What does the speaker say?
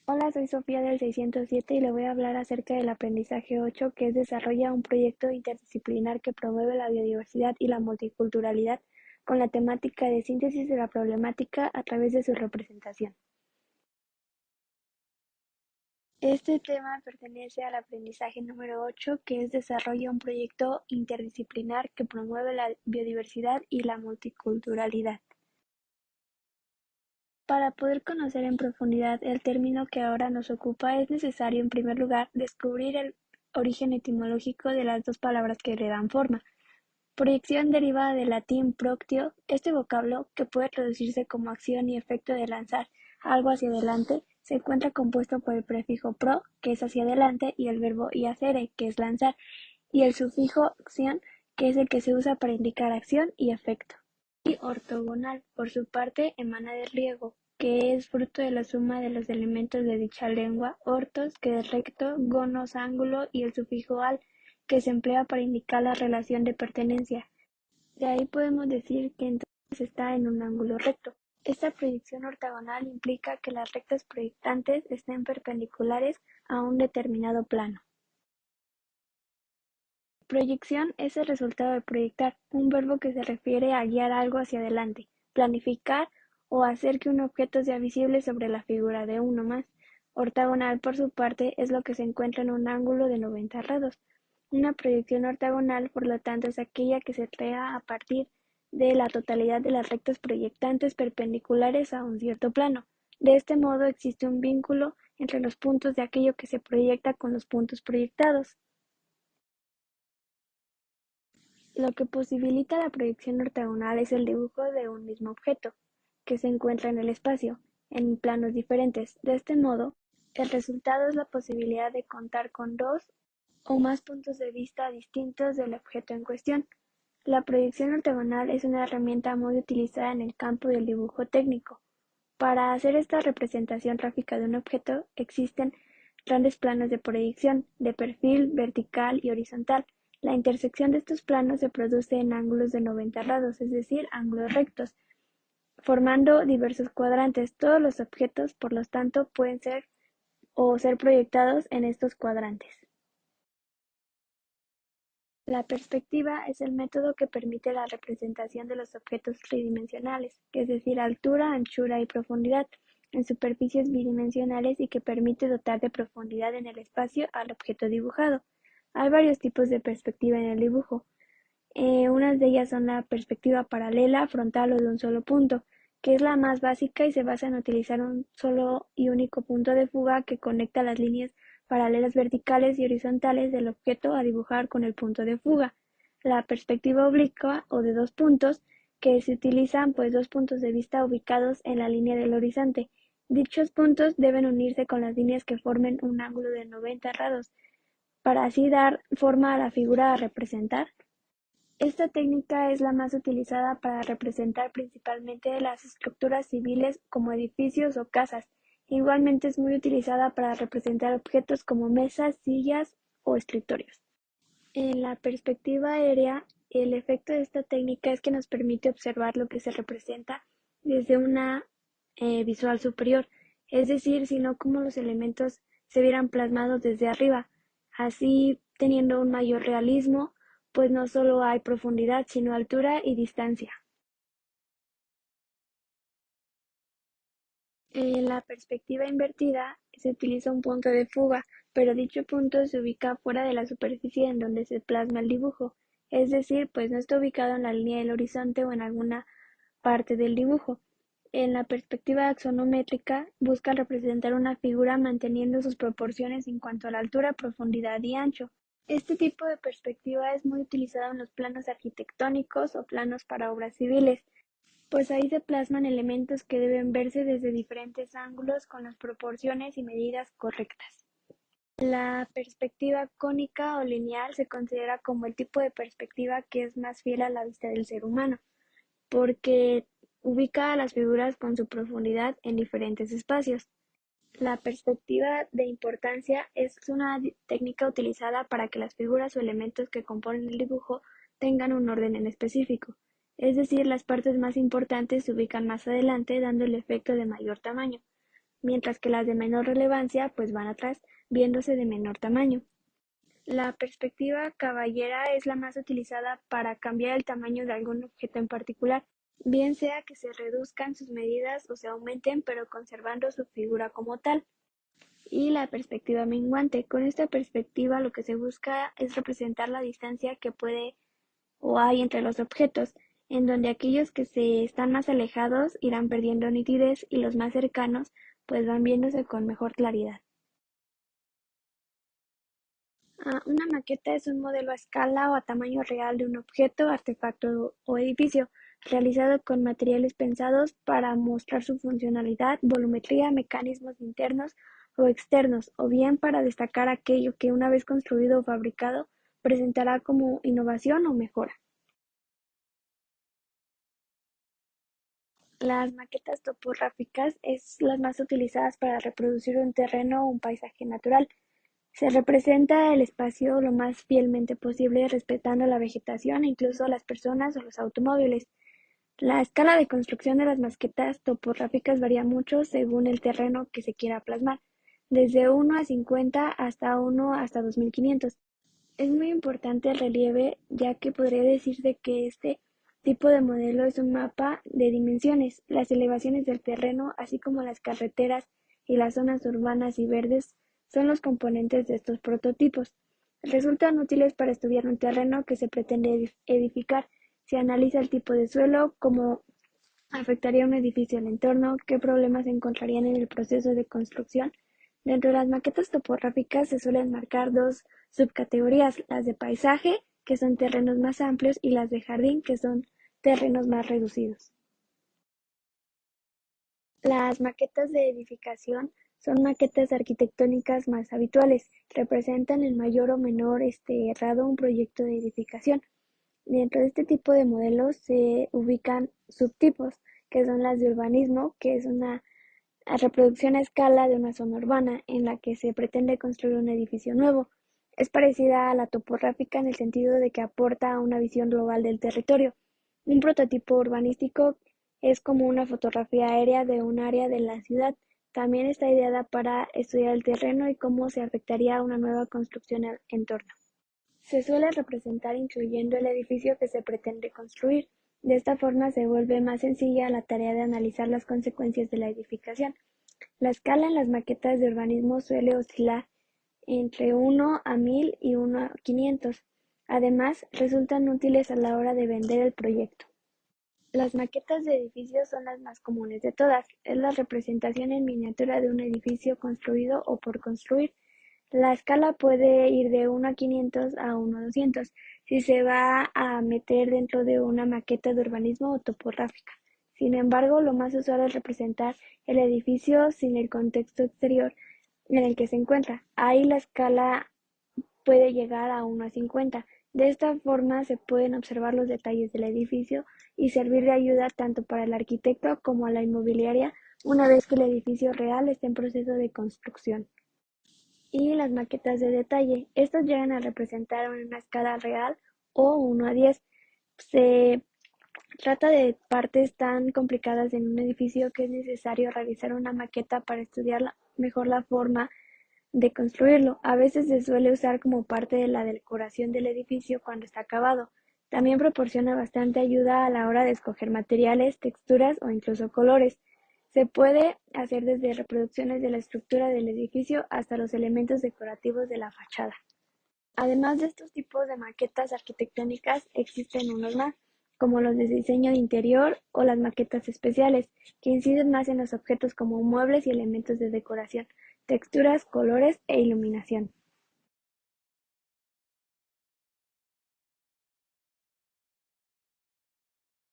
Hola, soy Sofía del 607 y le voy a hablar acerca del aprendizaje 8, que es desarrolla un proyecto interdisciplinar que promueve la biodiversidad y la multiculturalidad con la temática de síntesis de la problemática a través de su representación. Este tema pertenece al aprendizaje número 8, que es desarrolla un proyecto interdisciplinar que promueve la biodiversidad y la multiculturalidad. Para poder conocer en profundidad el término que ahora nos ocupa, es necesario, en primer lugar, descubrir el origen etimológico de las dos palabras que le dan forma. Proyección deriva del latín proctio. Este vocablo, que puede traducirse como acción y efecto de lanzar algo hacia adelante, se encuentra compuesto por el prefijo pro, que es hacia adelante, y el verbo iacere, que es lanzar, y el sufijo acción, que es el que se usa para indicar acción y efecto. Y ortogonal, por su parte, emana del griego, que es fruto de la suma de los elementos de dicha lengua: ortos, que es recto; gonos, ángulo; y el sufijo al, que se emplea para indicar la relación de pertenencia. De ahí podemos decir que entonces está en un ángulo recto. Esta proyección ortogonal implica que las rectas proyectantes estén perpendiculares a un determinado plano. Proyección es el resultado de proyectar, un verbo que se refiere a guiar algo hacia adelante, planificar o hacer que un objeto sea visible sobre la figura de uno más. Ortogonal, por su parte, es lo que se encuentra en un ángulo de 90 grados. Una proyección ortogonal, por lo tanto, es aquella que se crea a partir de la totalidad de las rectas proyectantes perpendiculares a un cierto plano. De este modo, existe un vínculo entre los puntos de aquello que se proyecta con los puntos proyectados. Lo que posibilita la proyección ortogonal es el dibujo de un mismo objeto, que se encuentra en el espacio, en planos diferentes. De este modo, el resultado es la posibilidad de contar con dos o más puntos de vista distintos del objeto en cuestión. La proyección ortogonal es una herramienta muy utilizada en el campo del dibujo técnico. Para hacer esta representación gráfica de un objeto existen grandes planos de proyección, de perfil, vertical y horizontal. La intersección de estos planos se produce en ángulos de 90 grados, es decir, ángulos rectos, formando diversos cuadrantes. Todos los objetos, por lo tanto, pueden ser o ser proyectados en estos cuadrantes. La perspectiva es el método que permite la representación de los objetos tridimensionales, es decir, altura, anchura y profundidad, en superficies bidimensionales, y que permite dotar de profundidad en el espacio al objeto dibujado. Hay varios tipos de perspectiva en el dibujo. Unas de ellas son la perspectiva paralela, frontal o de un solo punto, que es la más básica y se basa en utilizar un solo y único punto de fuga que conecta las líneas paralelas verticales y horizontales del objeto a dibujar con el punto de fuga. La perspectiva oblicua o de dos puntos, que se utilizan pues dos puntos de vista ubicados en la línea del horizonte. Dichos puntos deben unirse con las líneas que formen un ángulo de 90 grados, para así dar forma a la figura a representar. Esta técnica es la más utilizada para representar principalmente las estructuras civiles como edificios o casas. Igualmente es muy utilizada para representar objetos como mesas, sillas o escritorios. En la perspectiva aérea, el efecto de esta técnica es que nos permite observar lo que se representa desde una visual superior, es decir, sino como los elementos se vieran plasmados desde arriba, así teniendo un mayor realismo, pues no solo hay profundidad, sino altura y distancia. En la perspectiva invertida se utiliza un punto de fuga, pero dicho punto se ubica fuera de la superficie en donde se plasma el dibujo, es decir, pues no está ubicado en la línea del horizonte o en alguna parte del dibujo. En la perspectiva axonométrica busca representar una figura manteniendo sus proporciones en cuanto a la altura, profundidad y ancho. Este tipo de perspectiva es muy utilizado en los planos arquitectónicos o planos para obras civiles, pues ahí se plasman elementos que deben verse desde diferentes ángulos con las proporciones y medidas correctas. La perspectiva cónica o lineal se considera como el tipo de perspectiva que es más fiel a la vista del ser humano, porque ubica a las figuras con su profundidad en diferentes espacios. La perspectiva de importancia es una técnica utilizada para que las figuras o elementos que componen el dibujo tengan un orden en específico, es decir, las partes más importantes se ubican más adelante, dando el efecto de mayor tamaño. mientras que las de menor relevancia pues van atrás, viéndose de menor tamaño. La perspectiva caballera es la más utilizada para cambiar el tamaño de algún objeto en particular, bien sea que se reduzcan sus medidas o se aumenten, pero conservando su figura como tal. Y la perspectiva menguante. Con esta perspectiva lo que se busca es representar la distancia que puede o hay entre los objetos, en donde aquellos que se están más alejados irán perdiendo nitidez y los más cercanos pues van viéndose con mejor claridad. Una maqueta es un modelo a escala o a tamaño real de un objeto, artefacto o edificio, realizado con materiales pensados para mostrar su funcionalidad, volumetría, mecanismos internos o externos, o bien para destacar aquello que una vez construido o fabricado presentará como innovación o mejora. Las maquetas topográficas es las más utilizadas para reproducir un terreno o un paisaje natural. Se representa el espacio lo más fielmente posible, respetando la vegetación e incluso las personas o los automóviles. La escala de construcción de las maquetas topográficas varía mucho según el terreno que se quiera plasmar, desde 1 a 50 hasta 1 hasta 2500. Es muy importante el relieve, ya que podría decirse que este tipo de modelo es un mapa de dimensiones. Las elevaciones del terreno, así como las carreteras y las zonas urbanas y verdes, son los componentes de estos prototipos. Resultan útiles para estudiar un terreno que se pretende edificar. Se analiza el tipo de suelo, cómo afectaría un edificio al entorno, qué problemas se encontrarían en el proceso de construcción. Dentro de las maquetas topográficas se suelen marcar dos subcategorías, las de paisaje, que son terrenos más amplios, y las de jardín, que son terrenos más reducidos. Las maquetas de edificación son maquetas arquitectónicas más habituales. Representan en mayor o menor grado un proyecto de edificación. Dentro de este tipo de modelos se ubican subtipos, que son las de urbanismo, que es una reproducción a escala de una zona urbana en la que se pretende construir un edificio nuevo. Es parecida a la topográfica en el sentido de que aporta una visión global del territorio. Un prototipo urbanístico es como una fotografía aérea de un área de la ciudad. También está ideada para estudiar el terreno y cómo se afectaría una nueva construcción al entorno. Se suele representar incluyendo el edificio que se pretende construir. De esta forma se vuelve más sencilla la tarea de analizar las consecuencias de la edificación. La escala en las maquetas de urbanismo suele oscilar entre 1 a 1000 y 1 a 500. Además, resultan útiles a la hora de vender el proyecto. Las maquetas de edificios son las más comunes de todas. Es la representación en miniatura de un edificio construido o por construir. La escala puede ir de 1 a 500 a 1 a 200 si se va a meter dentro de una maqueta de urbanismo o topográfica. Sin embargo, lo más usual es representar el edificio sin el contexto exterior en el que se encuentra. Ahí la escala puede llegar a 1 a 50. De esta forma se pueden observar los detalles del edificio y servir de ayuda tanto para el arquitecto como a la inmobiliaria una vez que el edificio real esté en proceso de construcción. Y las maquetas de detalle. Estos llegan a representar una escala real o 1 a 10. Se trata de partes tan complicadas en un edificio que es necesario realizar una maqueta para estudiar mejor la forma de construirlo. A veces se suele usar como parte de la decoración del edificio cuando está acabado. También proporciona bastante ayuda a la hora de escoger materiales, texturas o incluso colores. Se puede hacer desde reproducciones de la estructura del edificio hasta los elementos decorativos de la fachada. Además de estos tipos de maquetas arquitectónicas, existen unos más, como los de diseño de interior o las maquetas especiales, que inciden más en los objetos como muebles y elementos de decoración, texturas, colores e iluminación.